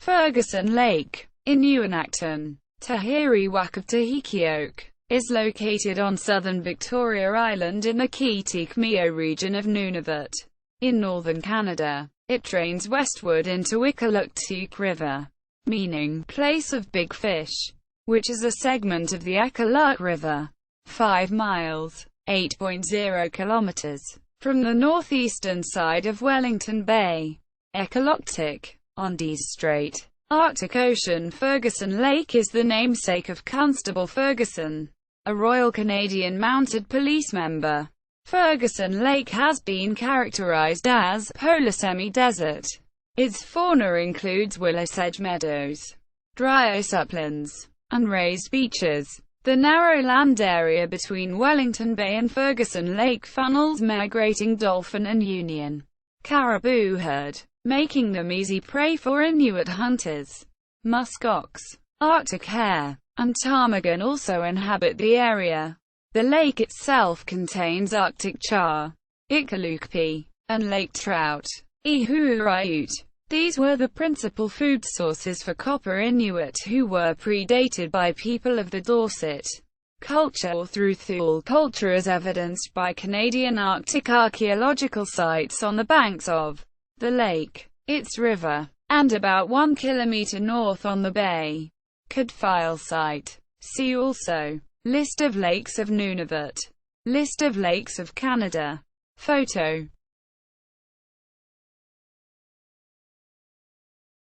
Ferguson Lake, Inuinnaqtun, Tahiryuaq of Tahikyoak, is located on southern Victoria Island in the Kitikmeot Region of Nunavut, in northern Canada. It drains westward into Iqaluktuuq River, meaning place of big fish, which is a segment of the Ekalluk River, 5 miles, 8.0 kilometers, from the northeastern side of Wellington Bay. Ekaloktok, on Dease Strait, Arctic Ocean Ferguson Lake is the namesake of Constable Ferguson, a Royal Canadian Mounted Police member. Ferguson Lake has been characterized as polar semi-desert. Its fauna includes willow-sedge meadows, Dryas uplands, and raised beaches. The narrow land area between Wellington Bay and Ferguson Lake funnels migrating Dolphin and Union caribou herd, making them easy prey for Inuit hunters. Muskox, Arctic hare, and ptarmigan also inhabit the area. The lake itself contains Arctic char, Iqalukpiit, and lake trout, Inuinnaqtun. These were the principal food sources for Copper Inuit, who were predated by people of the Dorset culture through Thule culture, as evidenced by Canadian Arctic archaeological sites on the banks of the lake, its river, and about 1 kilometer north on the bay. Could file site. See also: List of lakes of Nunavut, List of lakes of Canada. Photo